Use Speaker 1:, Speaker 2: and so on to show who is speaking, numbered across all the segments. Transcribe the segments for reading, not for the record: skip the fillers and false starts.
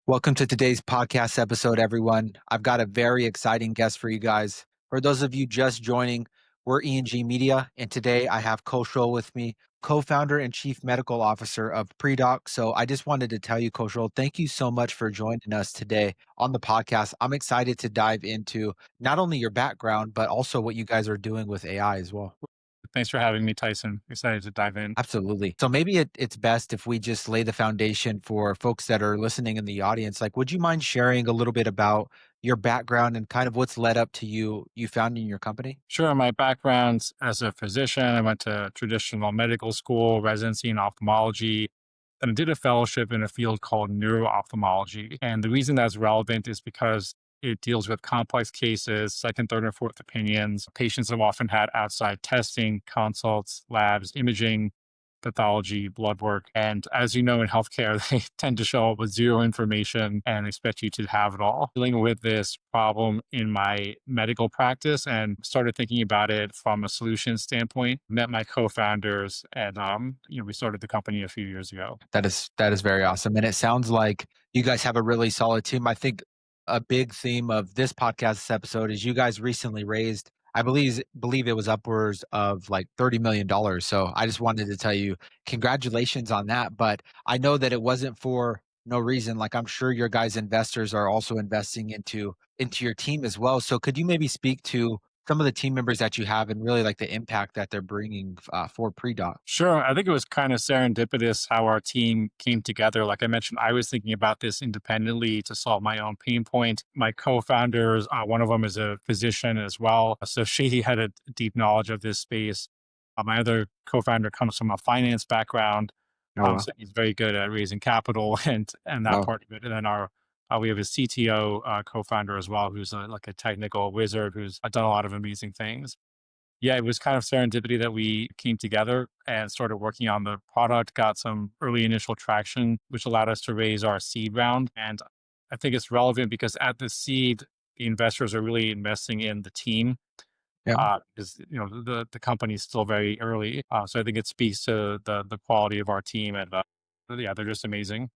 Speaker 1: Welcome to today's podcast episode, everyone. I've got a very exciting guest for you guys. For those of you just joining, we're E.N.G Media, and today I have Kaushal with me, co-founder and chief medical officer of Predoc. So I just wanted to tell you, Kaushal, thank you so much for joining us today on the podcast. I'm excited to dive into not only your background, but also what you guys are doing with AI as well.
Speaker 2: Thanks for having me, Tyson. Excited to dive in.
Speaker 1: Absolutely. So maybe it's best if we just lay the foundation for folks that are listening in the audience. Like, would you mind sharing a little bit about your background and kind of what's led up to you founding your company?
Speaker 2: Sure, my background's as a physician. I went to traditional medical school, residency in ophthalmology, and I did a fellowship in a field called neuro-ophthalmology. And the reason that's relevant is because it deals with complex cases, second, third, and fourth opinions. Patients have often had outside testing, consults, labs, imaging, pathology, blood work. And as you know, in healthcare, they tend to show up with zero information and expect you to have it all. Dealing with this problem in my medical practice and started thinking about it from a solution standpoint, met my co-founders and we started the company a few years ago.
Speaker 1: That is very awesome. And it sounds like you guys have a really solid team. I think a big theme of this podcast episode is you guys recently raised, I believe it was upwards of like $30 million. So I just wanted to tell you congratulations on that. But I know that it wasn't for no reason. Like, I'm sure your guys' investors are also investing into your team as well. So could you maybe speak to some of the team members that you have and really like the impact that they're bringing for Predoc?
Speaker 2: Sure. I think it was kind of serendipitous how our team came together. Like I mentioned, I was thinking about this independently to solve my own pain point. My co founders, one of them is a physician as well. So she had a deep knowledge of this space. My other co founder comes from a finance background.
Speaker 1: Oh, wow.
Speaker 2: So he's very good at raising capital and that
Speaker 1: Wow.
Speaker 2: part of it. And then we have a CTO co-founder as well, who's like a technical wizard who's done a lot of amazing things. Yeah, it was kind of serendipity that we came together and started working on the product, got some early initial traction, which allowed us to raise our seed round. And I think it's relevant because at the seed, the investors are really investing in the team
Speaker 1: Yeah.
Speaker 2: because the company is still very early. So I think it speaks to the quality of our team, and yeah, they're just amazing.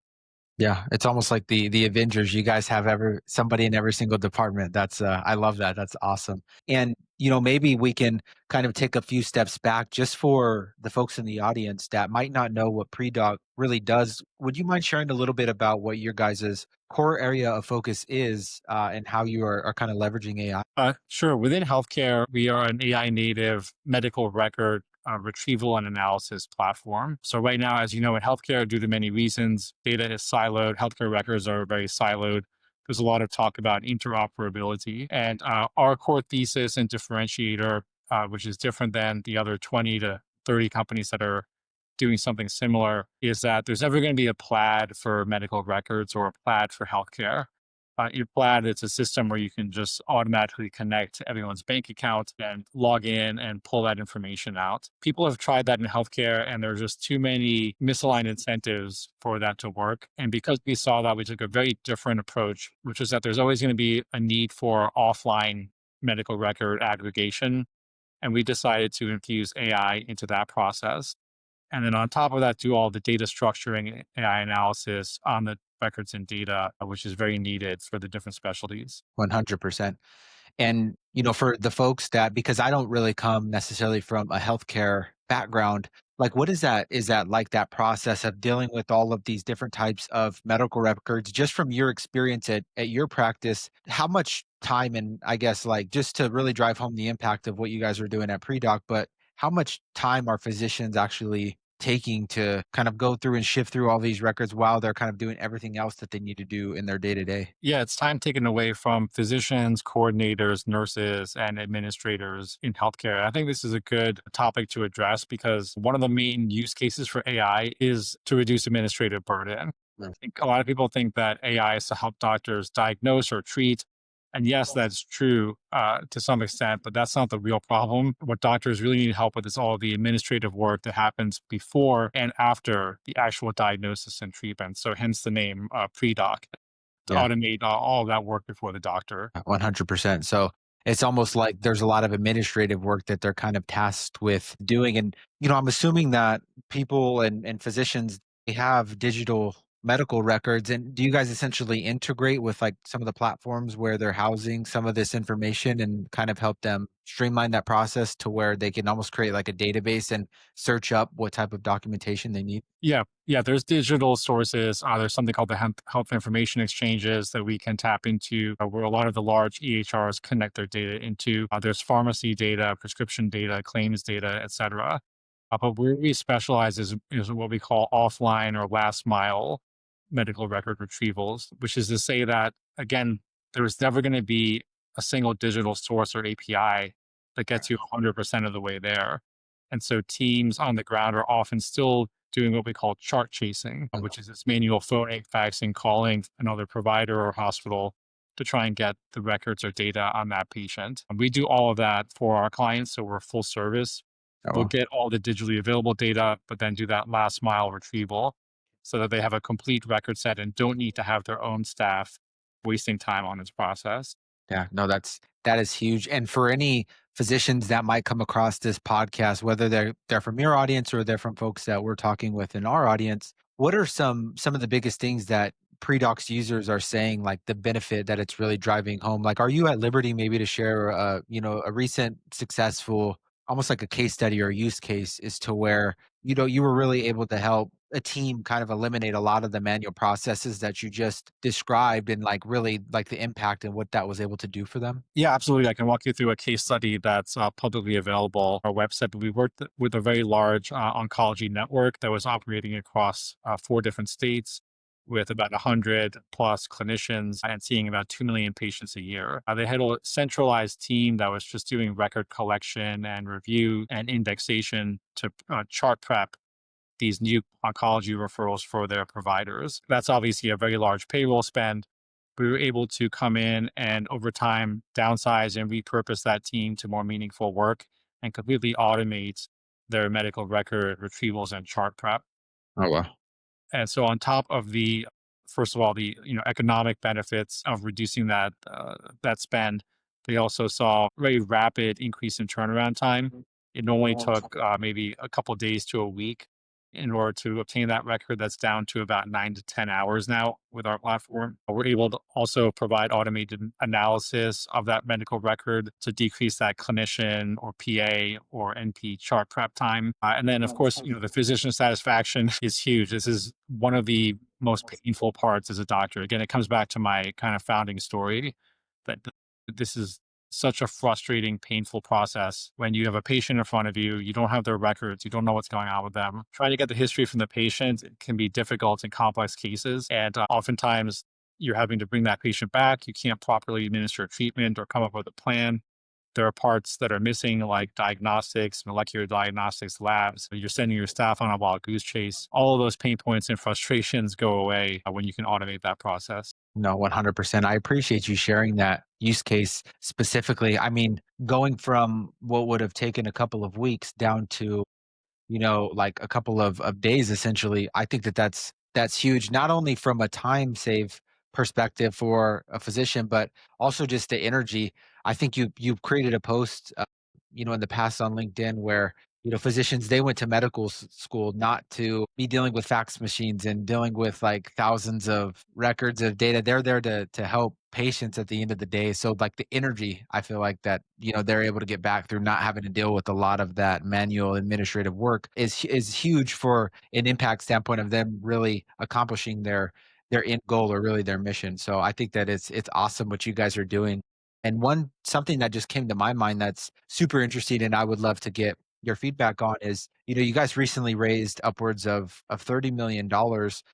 Speaker 1: Yeah, it's almost like the Avengers. You guys have somebody in every single department. That's I love that. That's awesome. And maybe we can kind of take a few steps back just for the folks in the audience that might not know what Predoc really does. Would you mind sharing a little bit about what your guys' core area of focus is and how you are kind of leveraging AI?
Speaker 2: Sure. Within healthcare, we are an AI native medical record retrieval and analysis platform. So, right now, as you know, in healthcare, due to many reasons, data is siloed, healthcare records are very siloed. There's a lot of talk about interoperability. And our core thesis and differentiator, which is different than the other 20 to 30 companies that are doing something similar, is that there's never going to be a plaid for medical records or a plaid for healthcare. Your Plaid, it's a system where you can just automatically connect to everyone's bank account and log in and pull that information out. People have tried that in healthcare, and there's just too many misaligned incentives for that to work. And because we saw that, we took a very different approach, which is that there's always going to be a need for offline medical record aggregation. And we decided to infuse AI into that process. And then on top of that, do all the data structuring, AI analysis on the records and data, which is very needed for the different specialties.
Speaker 1: 100%. And, for the folks that, because I don't really come necessarily from a healthcare background, like what is that like that process of dealing with all of these different types of medical records, just from your experience at your practice, how much time, and I guess like just to really drive home the impact of what you guys are doing at Predoc, but how much time are physicians actually taking to kind of go through and shift through all these records while they're kind of doing everything else that they need to do in their day to day?
Speaker 2: Yeah, it's time taken away from physicians, coordinators, nurses, and administrators in healthcare. I think this is a good topic to address because one of the main use cases for AI is to reduce administrative burden. I think a lot of people think that AI is to help doctors diagnose or treat. And yes, that's true to some extent, but that's not the real problem. What doctors really need help with is all the administrative work that happens before and after the actual diagnosis and treatment. So, hence the name Predoc, to
Speaker 1: Yeah.
Speaker 2: automate all of that work before the doctor.
Speaker 1: 100%. So it's almost like there's a lot of administrative work that they're kind of tasked with doing. And, I'm assuming that people and physicians, they have digital medical records. And do you guys essentially integrate with like some of the platforms where they're housing some of this information and kind of help them streamline that process to where they can almost create like a database and search up what type of documentation they need?
Speaker 2: Yeah, yeah. There's digital sources. There's something called the health information exchanges that we can tap into, where a lot of the large EHRs connect their data into. There's pharmacy data, prescription data, claims data, etc. But where we specialize is what we call offline or last mile medical record retrievals, which is to say that again, there's never going to be a single digital source or API that gets you 100% of the way there. And so teams on the ground are often still doing what we call chart chasing,
Speaker 1: Oh,
Speaker 2: which is this manual phoning, faxing, calling another provider or hospital to try and get the records or data on that patient. And we do all of that for our clients. So we're full service. We'll
Speaker 1: oh,
Speaker 2: get all the digitally available data, but then do that last mile retrieval so that they have a complete record set and don't need to have their own staff wasting time on this process.
Speaker 1: yeah, no, that is huge. And for any physicians that might come across this podcast, whether they're from your audience or they're from folks that we're talking with in our audience, what are some of the biggest things that Predocs users are saying, like the benefit that it's really driving home? Like, are you at liberty maybe to share, a recent successful, almost like a case study or use case, as to where you were really able to help a team kind of eliminate a lot of the manual processes that you just described, and like really like the impact and what that was able to do for them?
Speaker 2: Yeah, absolutely. I can walk you through a case study that's publicly available on our website. But we worked with a very large oncology network that was operating across 4 different states with about 100 plus clinicians and seeing about 2 million patients a year. They had a centralized team that was just doing record collection and review and indexation to chart prep these new oncology referrals for their providers. That's obviously a very large payroll spend. We were able to come in and over time downsize and repurpose that team to more meaningful work and completely automate their medical record retrievals and chart prep.
Speaker 1: Oh, wow.
Speaker 2: And so on top of the first of all, the economic benefits of reducing that spend, they also saw very rapid increase in turnaround time. It normally took maybe a couple of days to a week in order to obtain that record. That's down to about 9 to 10 hours now with our platform. We're able to also provide automated analysis of that medical record to decrease that clinician or PA or NP chart prep time. And then, of course, the physician satisfaction is huge. This is one of the most painful parts as a doctor. Again, it comes back to my kind of founding story that this is such a frustrating, painful process when you have a patient in front of you, you don't have their records, you don't know what's going on with them. Trying to get the history from the patient can be difficult in complex cases. And oftentimes you're having to bring that patient back. You can't properly administer treatment or come up with a plan. There are parts that are missing, like diagnostics, molecular diagnostics labs. You're sending your staff on a wild goose chase. All of those pain points and frustrations go away when you can automate that process.
Speaker 1: No, 100%. I appreciate you sharing that use case specifically. I mean, going from what would have taken a couple of weeks down to, like a couple of days essentially. I think that that's huge, not only from a time save perspective for a physician, but also just the energy. I think you've created a post, in the past on LinkedIn where, physicians, they went to medical school not to be dealing with fax machines and dealing with like thousands of records of data. They're there to help patients at the end of the day. So like the energy, I feel like that, they're able to get back through not having to deal with a lot of that manual administrative work is huge for an impact standpoint of them really accomplishing their end goal or really their mission. So I think that it's awesome what you guys are doing. And something that just came to my mind that's super interesting and I would love to get your feedback on is, you guys recently raised upwards of $30 million.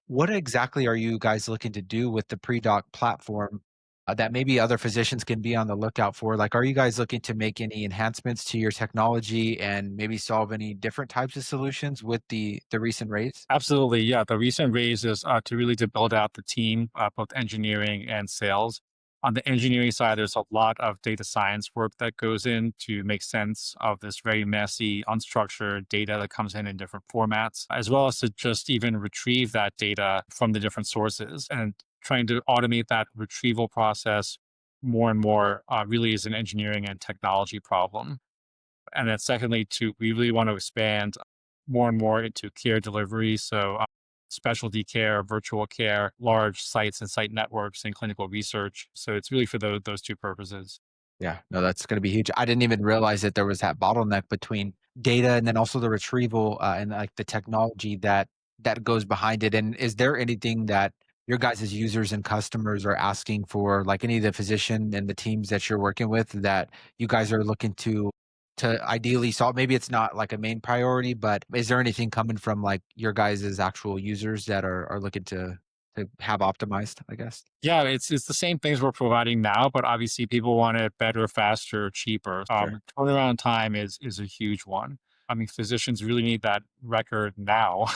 Speaker 1: What exactly are you guys looking to do with the Predoc platform, that maybe other physicians can be on the lookout for? Like, are you guys looking to make any enhancements to your technology and maybe solve any different types of solutions with the recent raise?
Speaker 2: Absolutely. Yeah. The recent raise is to build out the team, both engineering and sales. On the engineering side, there's a lot of data science work that goes in to make sense of this very messy, unstructured data that comes in different formats, as well as to just even retrieve that data from the different sources and trying to automate that retrieval process more and more really is an engineering and technology problem. And then secondly, we really want to expand more and more into care delivery. So specialty care, virtual care, large sites and site networks, and clinical research. So it's really for those two purposes.
Speaker 1: Yeah, no, that's gonna be huge. I didn't even realize that there was that bottleneck between data and then also the retrieval, and, like, the technology that goes behind it, and is there anything that your guys' users and customers are asking for, like, any of the physician and the teams that you're working with that you guys are looking to ideally solve? Maybe it's not, like, a main priority, but is there anything coming from, like, your guys' actual users that are looking to have optimized, I guess?
Speaker 2: Yeah, it's the same things we're providing now, but obviously people want it better, faster, cheaper.
Speaker 1: Sure.
Speaker 2: Turnaround time is a huge one. I mean, physicians really need that record now.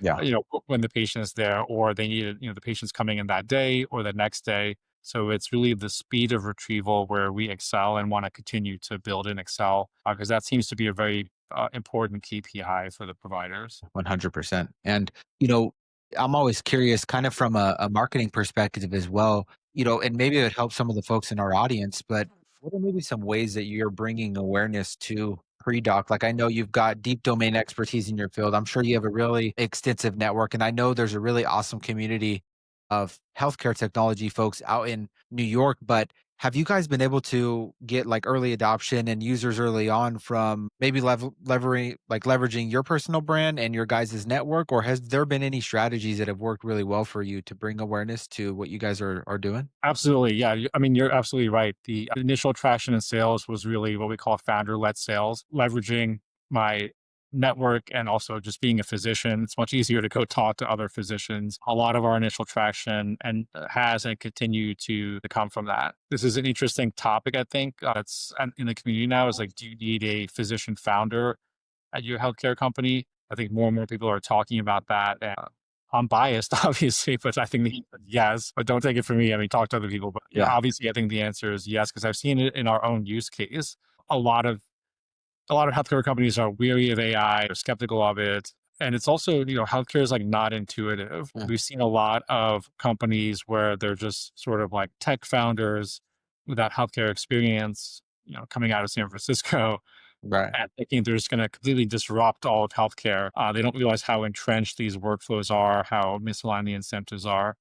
Speaker 1: Yeah.
Speaker 2: When the patient is there, or they need it, the patient's coming in that day or the next day. So it's really the speed of retrieval where we excel and want to continue to build and excel because that seems to be a very important KPI for the providers.
Speaker 1: 100%. And, you know, I'm always curious, kind of from a marketing perspective as well, and maybe it helps some of the folks in our audience, but what are maybe some ways that you're bringing awareness to Predoc? Like, I know you've got deep domain expertise in your field. I'm sure you have a really extensive network, and I know there's a really awesome community of healthcare technology folks out in New York, but have you guys been able to get, like, early adoption and users early on from maybe leveraging your personal brand and your guys' network, or has there been any strategies that have worked really well for you to bring awareness to what you guys are doing?
Speaker 2: Absolutely. Yeah. I mean, you're absolutely right. The initial traction in sales was really what we call founder led sales, leveraging my network and also just being a physician. It's much easier to go talk to other physicians. A lot of our initial traction and has and continue to come from that. This is an interesting topic, I think. It's in the community now is like, do you need a physician founder at your healthcare company? I think more and more people are talking about that. And I'm biased, obviously, but I think the answer is yes. But don't take it from me. I mean, talk to other people. But yeah,
Speaker 1: Yeah.
Speaker 2: obviously, I think the answer is yes because I've seen it in our own use case. A lot of a lot of healthcare companies are weary of AI, they're skeptical of it. And it's also, healthcare is like not intuitive.
Speaker 1: Mm,
Speaker 2: We've seen a lot of companies where they're just sort of like tech founders without healthcare experience, coming out of San Francisco
Speaker 1: right.
Speaker 2: and thinking they're just going to completely disrupt all of healthcare. They don't realize how entrenched these workflows are, how misaligned the incentives are.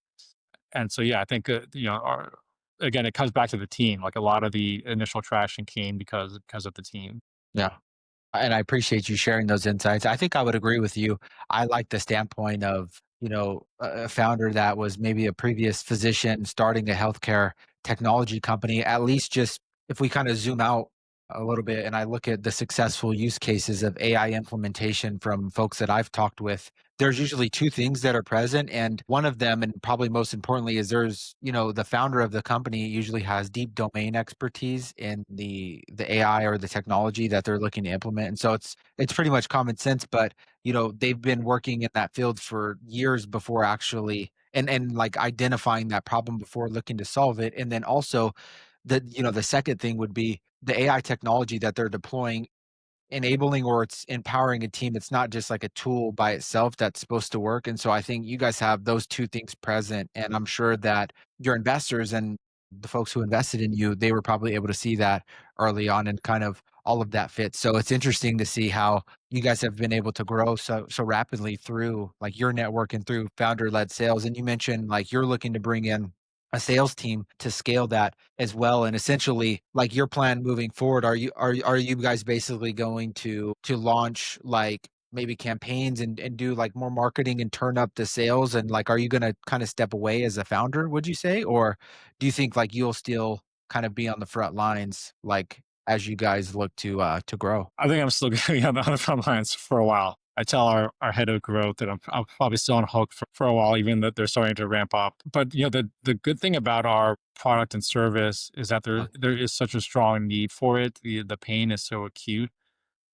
Speaker 2: And so, yeah, I think, again, it comes back to the team. Like a lot of the initial traction came because of the team.
Speaker 1: Yeah. And I appreciate you sharing those insights. I think I would agree with you. I like the standpoint of, a founder that was maybe a previous physician starting a healthcare technology company, at least just if we kind of zoom out a little bit and I look at the successful use cases of AI implementation from folks that I've talked with, there's usually two things that are present. And one of them, and probably most importantly, is the founder of the company usually has deep domain expertise in the AI or the technology that they're looking to implement. And so it's pretty much common sense, but they've been working in that field for years before actually and like identifying that problem before looking to solve it. And then also the second thing would be the AI technology that they're deploying enabling or it's empowering a team. It's not just like a tool by itself that's supposed to work. And so I think you guys have those two things present. And I'm sure that your investors and the folks who invested in you, they were probably able to see that early on and kind of all of that fits. So it's interesting to see how you guys have been able to grow so rapidly through like your network and through founder led sales. And you mentioned like you're looking to bring in a sales team to scale that as well. And essentially, like your plan moving forward, are you guys basically going to launch like maybe campaigns and do like more marketing and turn up the sales? And like, are you gonna kind of step away as a founder, would you say? Or do you think like you'll still kind of be on the front lines like as you guys look to grow?
Speaker 2: I think I'm still going to be on the front lines for a while. I tell our head of growth that I'm probably still on hook for a while, even that they're starting to ramp up. But the good thing about our product and service is that there is such a strong need for it. The pain is so acute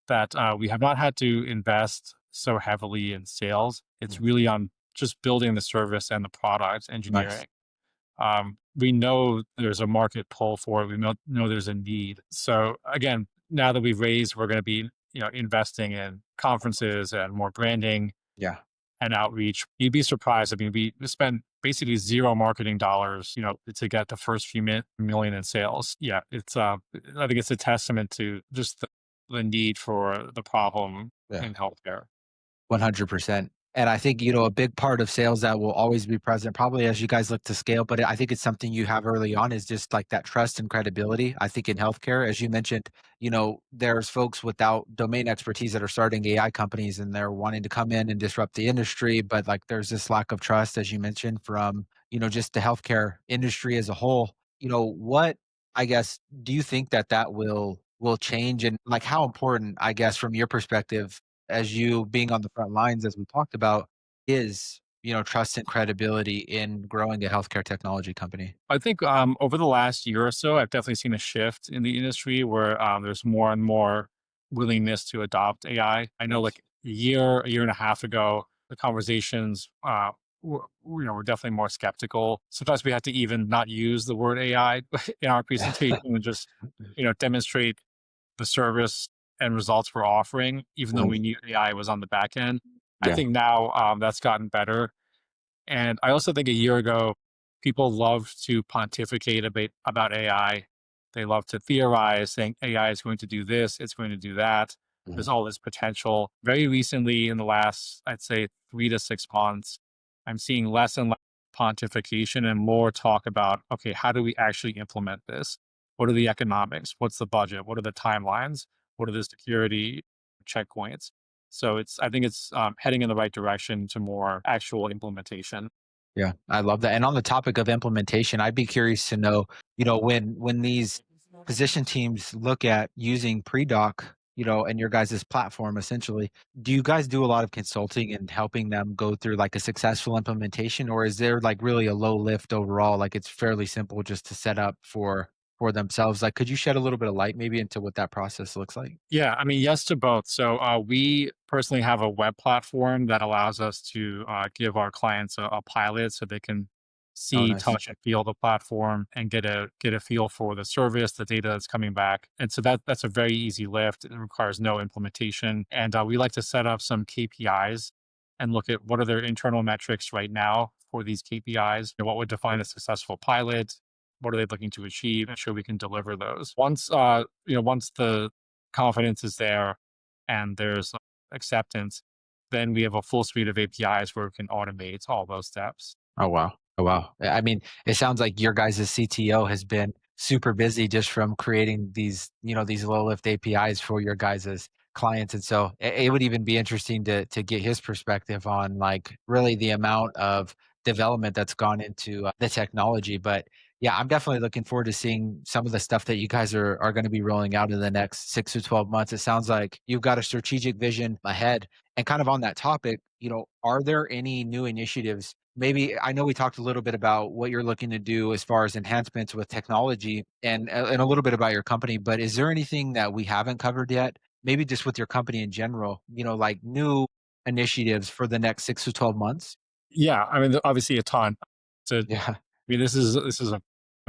Speaker 2: that we have not had to invest so heavily in sales. It's
Speaker 1: Mm,
Speaker 2: really on just building the service and the product
Speaker 1: nice.
Speaker 2: engineering. We know there's a market pull for it. We know there's a need. So again, now that we've raised, we're going to be investing in conferences and more branding
Speaker 1: Yeah.
Speaker 2: and outreach. You'd be surprised. I mean, we spend basically zero marketing dollars, to get the first few million in sales. Yeah, it's I think it's a testament to just the need for the problem
Speaker 1: Yeah.
Speaker 2: in healthcare.
Speaker 1: 100%. And I think, a big part of sales that will always be present, probably as you guys look to scale, but I think it's something you have early on is just like that trust and credibility. I think in healthcare, as you mentioned, there's folks without domain expertise that are starting AI companies and they're wanting to come in and disrupt the industry. But like there's this lack of trust, as you mentioned, from, just the healthcare industry as a whole. What I guess do you think that will change? And like how important, I guess, from your perspective, as you being on the front lines, as we talked about, is, trust and credibility in growing a healthcare technology company?
Speaker 2: I think over the last year or so, I've definitely seen a shift in the industry where there's more and more willingness to adopt AI. I know, like a year and a half ago, the conversations were definitely more skeptical. Sometimes we had to even not use the word AI in our presentation and just demonstrate the service and results we're offering, even though we
Speaker 1: Mhm.
Speaker 2: knew AI was on the back end. I
Speaker 1: Yeah.
Speaker 2: think now that's gotten better, and I also think a year ago, people loved to pontificate about AI. They love to theorize, saying AI is going to do this, it's going to do that. There's
Speaker 1: Mhm.
Speaker 2: all this potential. Very recently, in the last, I'd say, 3 to 6 months, I'm seeing less and less pontification and more talk about, okay, how do we actually implement this? What are the economics? What's the budget? What are the timelines? What are the security checkpoints? So I think it's heading in the right direction to more actual implementation.
Speaker 1: Yeah, I love that. And on the topic of implementation, I'd be curious to know, when these physician teams look at using Predoc, and your guys' platform essentially, do you guys do a lot of consulting and helping them go through like a successful implementation, or is there like really a low lift overall? Like it's fairly simple just to set up for themselves. Like, could you shed a little bit of light maybe into what that process looks like?
Speaker 2: Yeah, I mean, yes to both. So we personally have a web platform that allows us to give our clients a pilot so they can
Speaker 1: Oh,
Speaker 2: see,
Speaker 1: nice.
Speaker 2: touch, and feel the platform and get a feel for the service, the data that's coming back. And so that's a very easy lift. It requires no implementation. And we like to set up some KPIs and look at what are their internal metrics right now for these KPIs. What would define a successful pilot? What are they looking to achieve? And sure we can deliver those. Once the confidence is there and there's acceptance, then we have a full suite of APIs where we can automate all those steps.
Speaker 1: Oh, wow. Oh, wow. I mean, it sounds like your guys' CTO has been super busy just from creating these low lift APIs for your guys' clients. And so it would even be interesting to get his perspective on like really the amount of development that's gone into the technology. But yeah, I'm definitely looking forward to seeing some of the stuff that you guys are going to be rolling out in the next 6 to 12 months. It sounds like you've got a strategic vision ahead. And kind of on that topic, are there any new initiatives? Maybe I know we talked a little bit about what you're looking to do as far as enhancements with technology and a little bit about your company, but is there anything that we haven't covered yet? Maybe just with your company in general, like new initiatives for the next 6 to 12 months?
Speaker 2: Yeah, I mean, obviously a ton. So,
Speaker 1: Yeah.
Speaker 2: I mean, this is a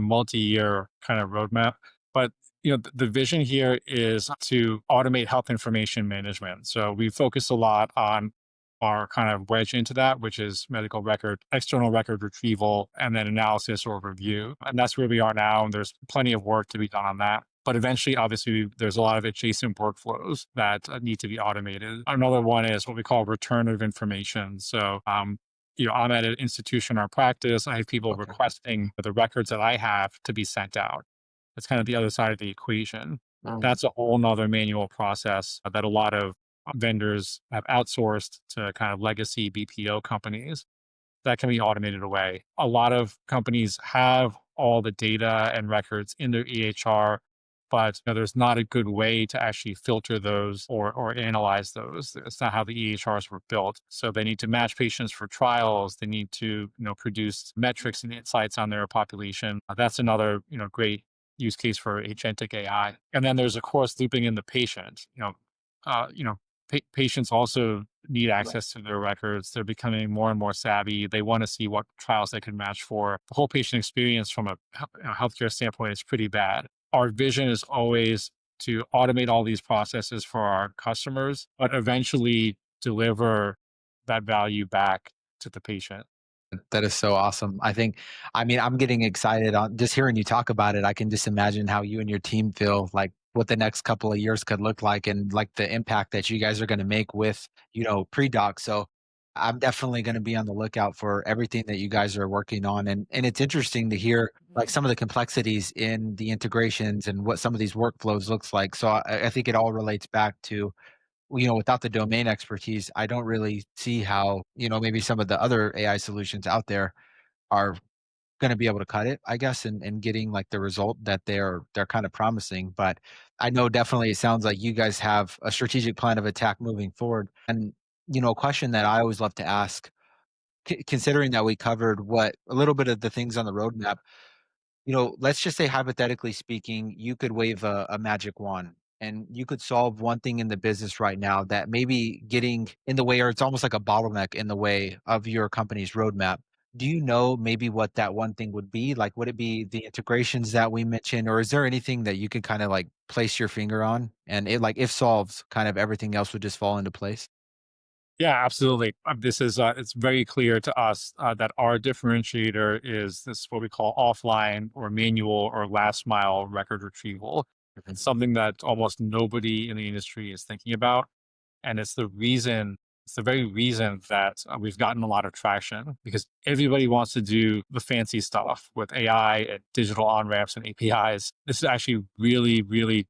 Speaker 2: multi-year kind of roadmap, but the vision here is to automate health information management. So we focus a lot on our kind of wedge into that, which is medical record, external record retrieval, and then analysis or review. And that's where we are now. And there's plenty of work to be done on that. But eventually, obviously, there's a lot of adjacent workflows that need to be automated. Another one is what we call return of information. So I'm at an institution or practice. I have people
Speaker 1: Okay.
Speaker 2: requesting the records that I have to be sent out. That's kind of the other side of the equation.
Speaker 1: Mm.
Speaker 2: That's a whole nother manual process that a lot of vendors have outsourced to kind of legacy BPO companies that can be automated away. A lot of companies have all the data and records in their EHR, but there's not a good way to actually filter those or analyze those. It's not how the EHRs were built. So they need to match patients for trials. They need to produce metrics and insights on their population. That's another great use case for agentic AI. And then there's of course looping in the patient. Uh, you know, patients also need
Speaker 1: Right.
Speaker 2: access to their records. They're becoming more and more savvy. They want to see what trials they can match for. The whole patient experience from a healthcare standpoint is pretty bad. Our vision is always to automate all these processes for our customers, but eventually deliver that value back to the patient.
Speaker 1: That is so awesome. I mean, I'm getting excited on just hearing you talk about it. I can just imagine how you and your team feel like what the next couple of years could look like and like the impact that you guys are going to make with, Pre-Doc. So I'm definitely gonna be on the lookout for everything that you guys are working on, and it's interesting to hear, like, some of the complexities in the integrations and what some of these workflows looks like, so I think it all relates back to, without the domain expertise, I don't really see how, maybe some of the other AI solutions out there are gonna be able to cut it, I guess, and getting, like, the result that they're kinda promising, but I know definitely it sounds like you guys have a strategic plan of attack moving forward, and, a question that I always love to ask, considering that we covered what a little bit of the things on the roadmap, let's just say hypothetically speaking, you could wave a magic wand and you could solve one thing in the business right now that maybe getting in the way, or it's almost like a bottleneck in the way of your company's roadmap. Do you know maybe what that one thing would be? Like, would it be the integrations that we mentioned, or is there anything that you could kind of like place your finger on and it like if solved, kind of everything else would just fall into place?
Speaker 2: Yeah, absolutely. This is it's very clear to us that our differentiator is this what we call offline or manual or last mile record retrieval.
Speaker 1: Mhm.
Speaker 2: It's something that almost nobody in the industry is thinking about, and it's the very reason that we've gotten a lot of traction because everybody wants to do the fancy stuff with AI and digital on ramps and APIs. This is actually really, really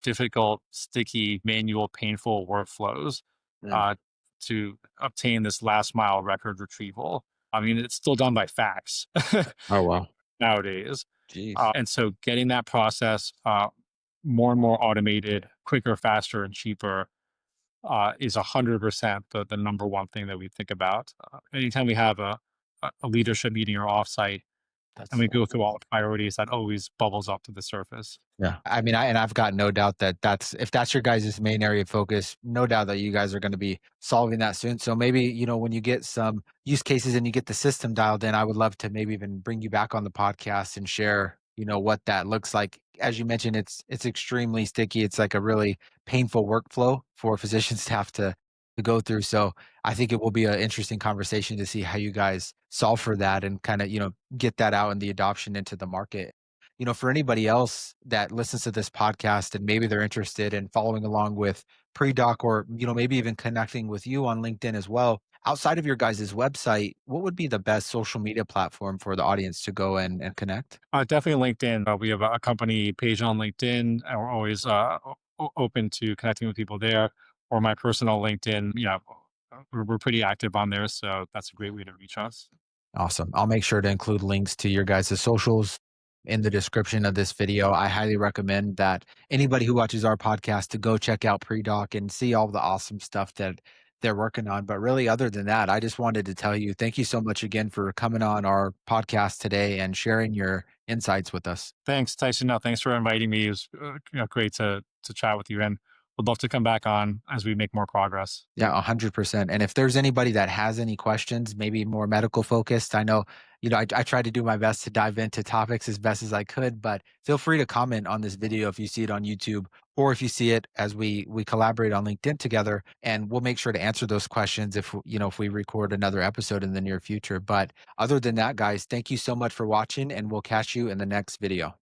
Speaker 2: difficult, sticky, manual, painful workflows
Speaker 1: Mm.
Speaker 2: uh, to obtain this last mile record retrieval. I mean, it's still done by fax
Speaker 1: Oh, wow.
Speaker 2: nowadays.
Speaker 1: Jeez.
Speaker 2: And so getting that process more and more automated, quicker, faster, and cheaper is 100% the number one thing that we think about. Anytime we have a leadership meeting or offsite and
Speaker 1: That's
Speaker 2: we
Speaker 1: so
Speaker 2: go through
Speaker 1: cool.
Speaker 2: all the priorities, that always bubbles up to the surface.
Speaker 1: Yeah. I mean, I've got no doubt that that's if that's your guys' main area of focus, no doubt that you guys are gonna be solving that soon. So maybe, when you get some use cases and you get the system dialed in, I would love to maybe even bring you back on the podcast and share, what that looks like. As you mentioned, it's extremely sticky. It's like a really painful workflow for physicians to have to go through. So I think it will be an interesting conversation to see how you guys solve for that and kind of, get that out and the adoption into the market. For anybody else that listens to this podcast and maybe they're interested in following along with Predoc or, maybe even connecting with you on LinkedIn as well, outside of your guys' website, what would be the best social media platform for the audience to go and connect?
Speaker 2: Definitely LinkedIn. We have a company page on LinkedIn, and we're always open to connecting with people there. Or my personal LinkedIn, we're pretty active on there, so that's a great way to reach us.
Speaker 1: Awesome. I'll make sure to include links to your guys' socials in the description of this video. I highly recommend that anybody who watches our podcast to go check out Predoc and see all the awesome stuff that they're working on. But really, other than that, I just wanted to tell you thank you so much again for coming on our podcast today and sharing your insights with us.
Speaker 2: Thanks, Tyson. No, thanks for inviting me. It was great to chat with you, and would love to come back on as we make more progress.
Speaker 1: Yeah, 100%. And if there's anybody that has any questions, maybe more medical focused, I know, I tried to do my best to dive into topics as best as I could, but feel free to comment on this video if you see it on YouTube or if you see it as we collaborate on LinkedIn together, and we'll make sure to answer those questions if we record another episode in the near future. But other than that, guys, thank you so much for watching and we'll catch you in the next video.